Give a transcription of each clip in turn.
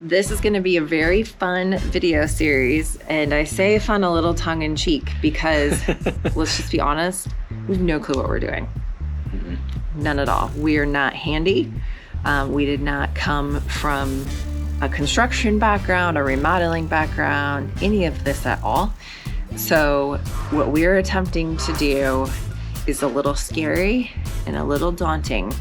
This is going to be a very fun video series, and I say fun a little tongue-in-cheek because, let's just be honest, we have no clue what we're doing. None at all. We are not handy. We did not come from a construction background, a remodeling background, any of this at all. So what we're attempting to do is a little scary and a little daunting,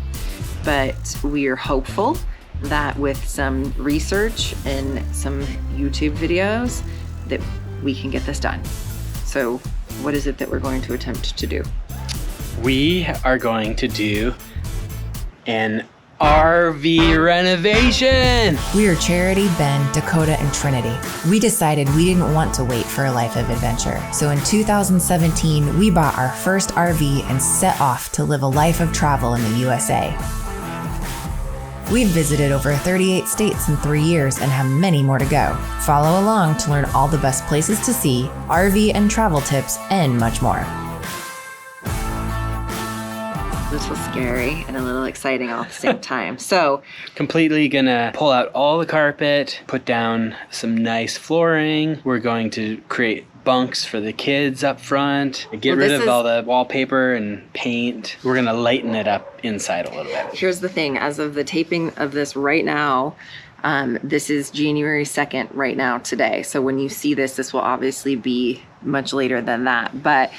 but we are hopeful that with some research and some YouTube videos that we can get this done. So what is it that we're going to attempt to do? We are going to do an RV renovation. We are Charity, Ben, Dakota, and Trinity. We decided we didn't want to wait for a life of adventure. So in 2017, we bought our first RV and set off to live a life of travel in the USA. We've visited over 38 states in 3 years and have many more to go. Follow along to learn all the best places to see, RV and travel tips, and much more. This was scary and a little exciting all at the same time. So, completely gonna pull out all the carpet, put down some nice flooring. We're going to create bunks for the kids up front, get rid of all the wallpaper and paint. We're gonna lighten it up inside a little bit. Here's the thing, as of the taping of this right now, this is January 2nd right now today. So when you see this, this will obviously be much later than that. But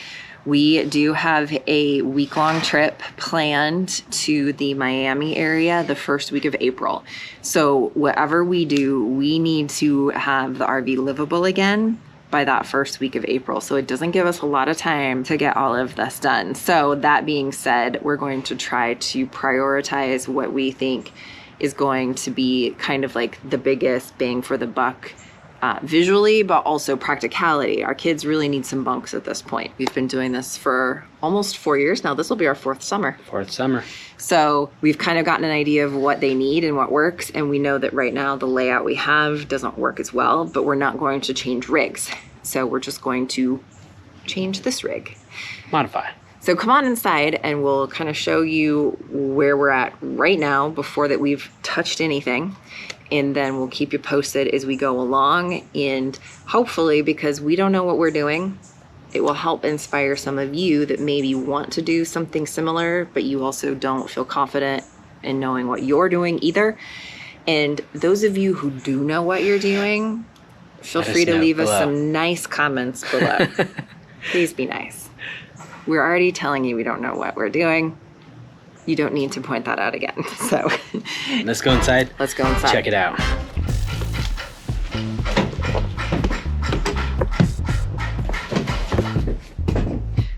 we do have a week-long trip planned to the Miami area the first week of April. So whatever we do, we need to have the RV livable again by that first week of April. So it doesn't give us a lot of time to get all of this done. So that being said, we're going to try to prioritize what we think is going to be kind of like the biggest bang for the buck visually, but also practicality. Our kids really need some bunks at this point. We've been doing this for almost 4 years now. This will be our fourth summer. So we've kind of gotten an idea of what they need and what works. And we know that right now the layout we have doesn't work as well, but we're not going to change rigs. So we're just going to change this rig. Modify. So come on inside and we'll kind of show you where we're at right now before that we've touched anything. And then we'll keep you posted as we go along. And hopefully, because we don't know what we're doing, it will help inspire some of you that maybe want to do something similar, but you also don't feel confident in knowing what you're doing either. And those of you who do know what you're doing, feel free to leave us some nice comments below. Please be nice. We're already telling you we don't know what we're doing. You don't need to point that out again. So let's go inside. Let's go inside. Check it out.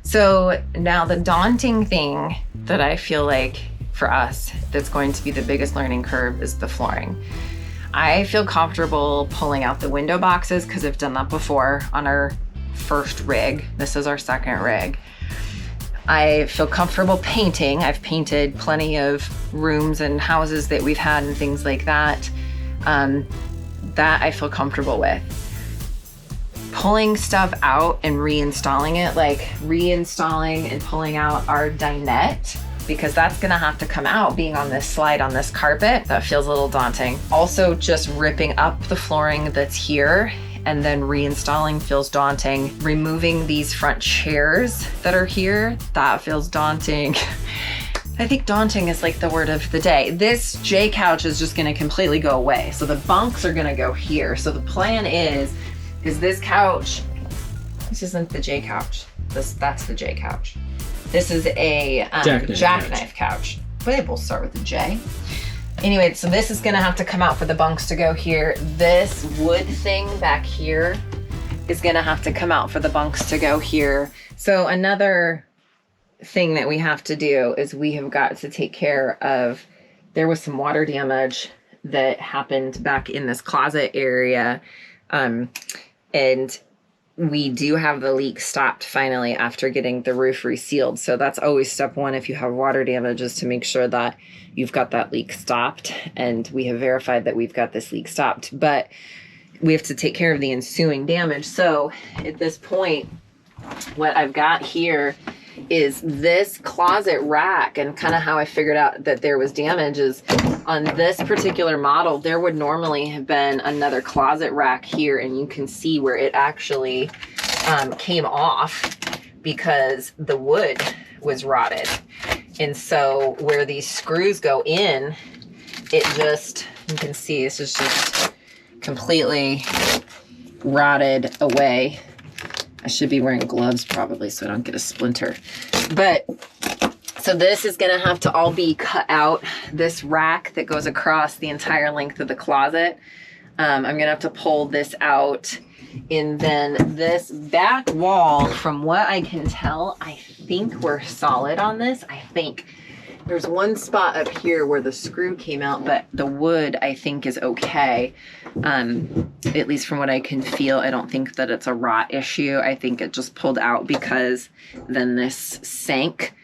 So now the daunting thing that I feel like for us that's going to be the biggest learning curve is the flooring. I feel comfortable pulling out the window boxes because I've done that before on our first rig. This is our second rig. I feel comfortable painting. I've painted plenty of rooms and houses that we've had and things like that. That I feel comfortable with. Pulling stuff out and reinstalling it, like reinstalling and pulling out our dinette, because that's gonna have to come out being on this slide on this carpet. That feels a little daunting. Also, just ripping up the flooring that's here and then reinstalling feels daunting. Removing these front chairs that are here, that feels daunting. I think daunting is like the word of the day. This J couch is just gonna completely go away. So the bunks are gonna go here. So the plan is this couch, this isn't the J couch. That's the J couch. This is a jackknife couch. But they both start with a J. Anyway, so this is gonna have to come out for the bunks to go here. This wood thing back here is gonna have to come out for the bunks to go here. So another thing that we have to do is we have got to take care of, there was some water damage that happened back in this closet area. And we do have the leak stopped finally after getting the roof resealed. So that's always step one if you have water damage, is to make sure that you've got that leak stopped. And we have verified that we've got this leak stopped, but we have to take care of the ensuing damage. So at this point, what I've got here is this closet rack, and kind of how I figured out that there was damage is on this particular model, there would normally have been another closet rack here, and you can see where it actually came off because the wood was rotted. And so where these screws go in, it just, you can see this is just completely rotted away. I should be wearing gloves probably so I don't get a splinter. But so this is gonna have to all be cut out. This rack that goes across the entire length of the closet, I'm gonna have to pull this out. And then this back wall, from what I can tell, I think we're solid on this. I think there's one spot up here where the screw came out, but the wood I think is okay. At least from what I can feel, I don't think that it's a rot issue. I think it just pulled out because then this sank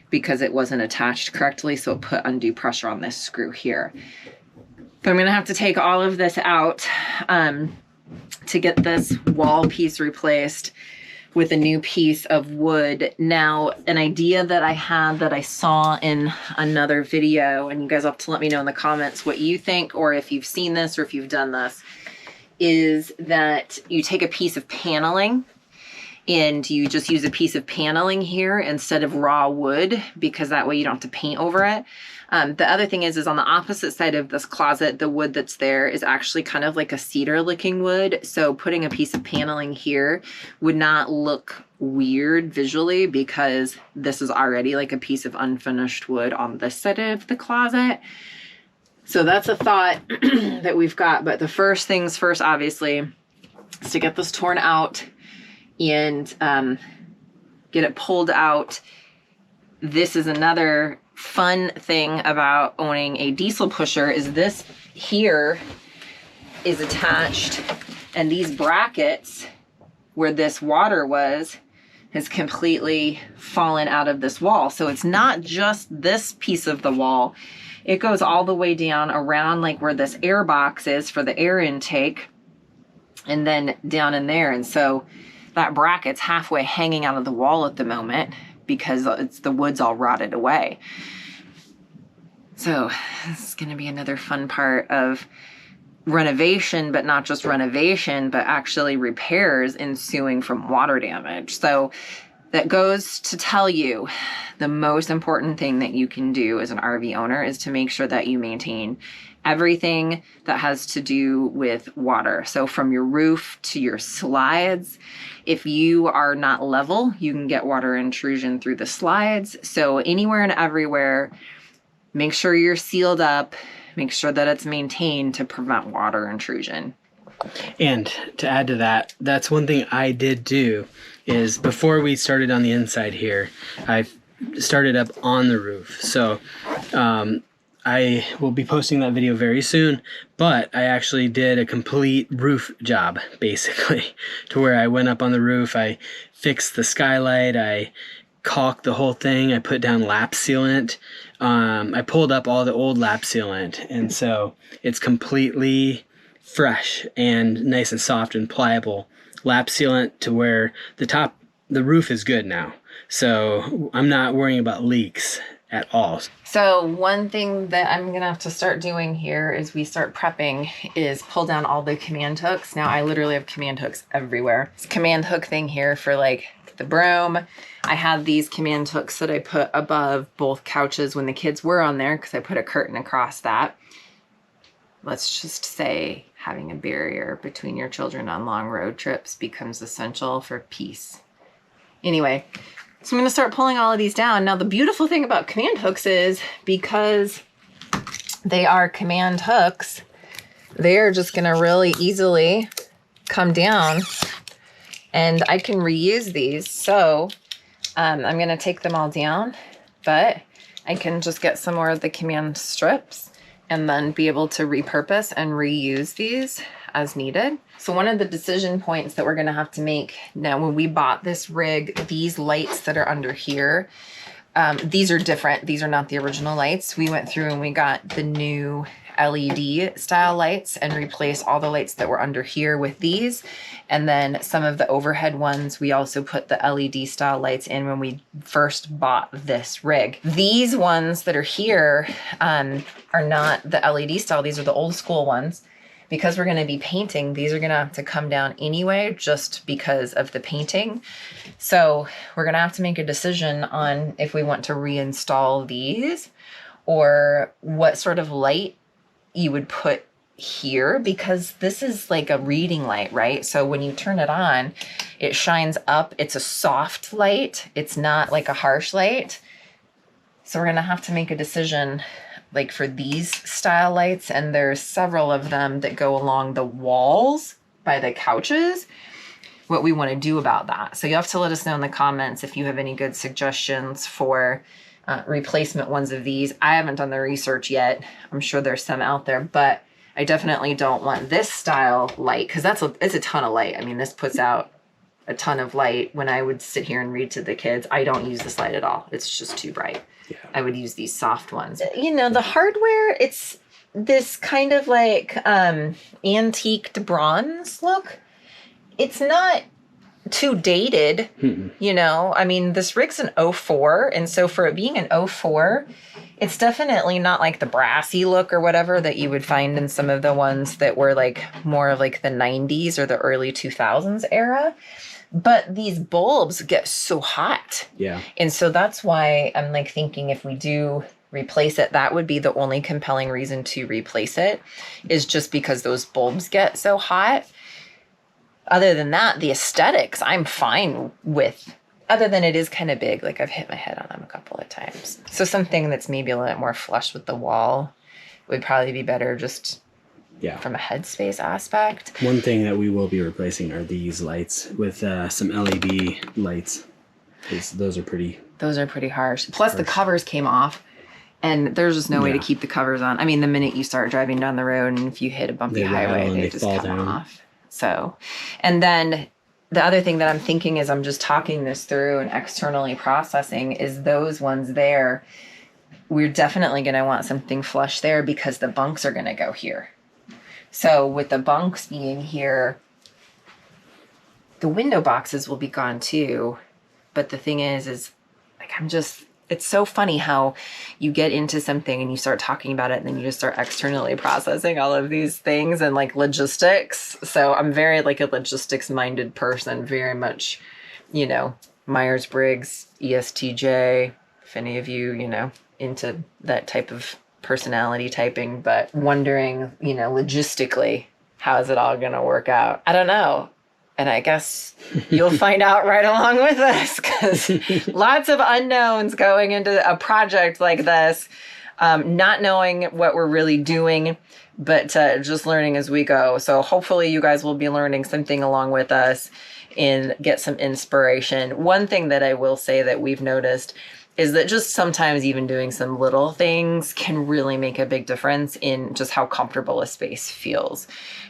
because it wasn't attached correctly. So it put undue pressure on this screw here. But I'm gonna have to take all of this out to get this wall piece replaced with a new piece of wood. Now, an idea that I had that I saw in another video, and you guys have to let me know in the comments what you think, or if you've seen this or if you've done this, is that you take a piece of paneling and you just use a piece of paneling here instead of raw wood, because that way you don't have to paint over it. The other thing is on the opposite side of this closet, the wood that's there is actually kind of like a cedar looking wood. So putting a piece of paneling here would not look weird visually because this is already like a piece of unfinished wood on this side of the closet. So that's a thought that we've got. But the first things first, obviously, is to get this torn out and get it pulled out. This is another fun thing about owning a diesel pusher is this here is attached, and these brackets where this water was has completely fallen out of this wall. So it's not just this piece of the wall. It goes all the way down around like where this air box is for the air intake, and then down in there. And so that bracket's halfway hanging out of the wall at the moment because the wood's all rotted away. So this is going to be another fun part of renovation, but not just renovation, but actually repairs ensuing from water damage. So that goes to tell you the most important thing that you can do as an RV owner is to make sure that you maintain everything that has to do with water. So from your roof to your slides, if you are not level, you can get water intrusion through the slides. So anywhere and everywhere, make sure you're sealed up, make sure that it's maintained to prevent water intrusion. And to add to that, that's one thing I did do is before we started on the inside here, I started up on the roof. So I will be posting that video very soon, but I actually did a complete roof job, basically, to where I went up on the roof, I fixed the skylight, I caulked the whole thing, I put down lap sealant, I pulled up all the old lap sealant, and so it's completely fresh and nice and soft and pliable lap sealant to where the roof is good now. So I'm not worrying about leaks at all. So one thing that I'm gonna have to start doing here is we start prepping is pull down all the command hooks. Now I literally have command hooks everywhere. This command hook thing here for like the broom. I had these command hooks that I put above both couches when the kids were on there because I put a curtain across that. Let's just say having a barrier between your children on long road trips becomes essential for peace. Anyway, so I'm going to start pulling all of these down. Now, the beautiful thing about command hooks is because they are command hooks, they are just going to really easily come down and I can reuse these. So I'm going to take them all down, but I can just get some more of the command strips and then be able to repurpose and reuse these as needed. So one of the decision points that we're gonna have to make now, when we bought this rig, these lights that are under here, these are different. These are not the original lights. We went through and we got the new LED style lights and replace all the lights that were under here with these. And then some of the overhead ones, we also put the LED style lights in when we first bought this rig. These ones that are here are not the LED style. These are the old school ones. Because we're going to be painting, these are going to have to come down anyway, just because of the painting. So we're going to have to make a decision on if we want to reinstall these or what sort of light you would put here, because this is like a reading light, right? So when you turn it on, it shines up. It's a soft light. It's not like a harsh light. So we're going to have to make a decision like for these style lights, and there's several of them that go along the walls by the couches, what we want to do about that. So you have to let us know in the comments if you have any good suggestions for replacement ones of these. I haven't done the research yet. I'm sure there's some out there, but I definitely don't want this style light, because it's a ton of light. I mean, this puts out a ton of light. When I would sit here and read to the kids, I don't use this light at all. It's just too bright. Yeah. I would use these soft ones. You know, the hardware, it's this kind of like antiqued bronze look. It's not too dated, you know. I mean, this rig's an 04, and so for it being an 04, it's definitely not like the brassy look or whatever that you would find in some of the ones that were like more of like the 90s or the early 2000s era. But these bulbs get so hot. Yeah. And so that's why I'm like thinking if we do replace it, that would be the only compelling reason to replace it, is just because those bulbs get so hot. Other than that, the aesthetics I'm fine with, other than it is kind of big. Like I've hit my head on them a couple of times. So something that's maybe a little bit more flush with the wall would probably be better just from a headspace aspect. One thing that we will be replacing are these lights with some LED lights. Those are pretty harsh. Plus the covers came off, and there's just no way to keep the covers on. I mean, the minute you start driving down the road and if you hit a bumpy highway, they just come off. So, and then the other thing that I'm thinking as I'm just talking this through and externally processing is those ones there, we're definitely going to want something flush there because the bunks are going to go here. So with the bunks being here, the window boxes will be gone too. But the thing is like, it's so funny how you get into something and you start talking about it and then you just start externally processing all of these things and like logistics. So I'm very like a logistics minded person, very much, you know, Myers-Briggs, ESTJ, if any of you, you know, into that type of personality typing, but wondering, you know, logistically, how is it all going to work out? I don't know. And I guess you'll find out right along with us, because lots of unknowns going into a project like this, not knowing what we're really doing, but just learning as we go. So hopefully you guys will be learning something along with us and get some inspiration. One thing that I will say that we've noticed is that just sometimes even doing some little things can really make a big difference in just how comfortable a space feels.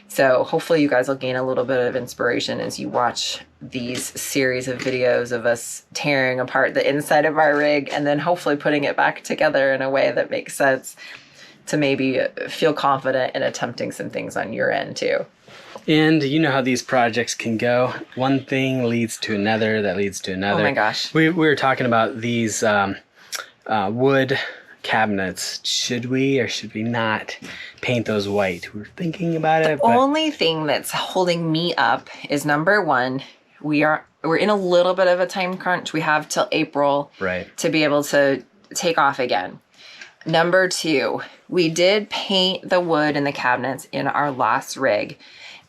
So hopefully you guys will gain a little bit of inspiration as you watch these series of videos of us tearing apart the inside of our rig and then hopefully putting it back together in a way that makes sense to maybe feel confident in attempting some things on your end too. And you know how these projects can go. One thing leads to another, that leads to another. Oh my gosh. We were talking about these wood cabinets. Should we or should we not paint those white? We're thinking about it. The only thing that's holding me up is number one, we're in a little bit of a time crunch. We have till April to be able to take off again. Number two, we did paint the wood in the cabinets in our last rig.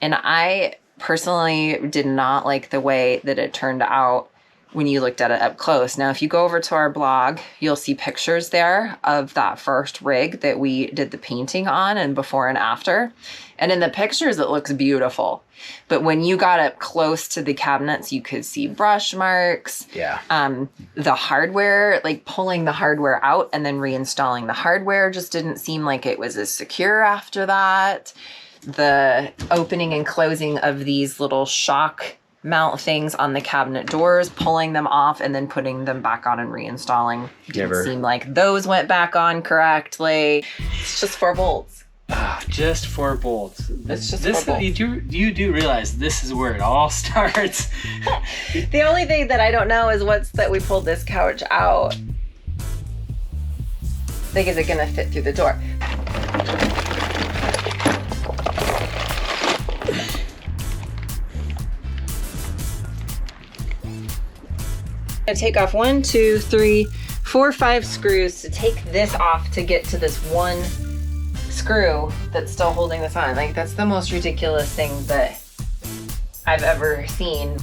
And I personally did not like the way that it turned out when you looked at it up close. Now, if you go over to our blog, you'll see pictures there of that first rig that we did the painting on and before and after. And in the pictures, it looks beautiful. But when you got up close to the cabinets, you could see brush marks. Yeah. The hardware, like pulling the hardware out and then reinstalling the hardware just didn't seem like it was as secure after that. The opening and closing of these little shock mount things on the cabinet doors, pulling them off and then putting them back on and reinstalling. Didn't seem like those went back on correctly. It's just 4 bolts. Just 4 bolts. It's just this. 4 bolts. You do realize this is where it all starts. The only thing that I don't know is what's that we pulled this couch out. Like, is it gonna fit through the door? I take off 1, 2, 3, 4, 5 screws to take this off to get to this one screw that's still holding this on. Like, that's the most ridiculous thing that I've ever seen.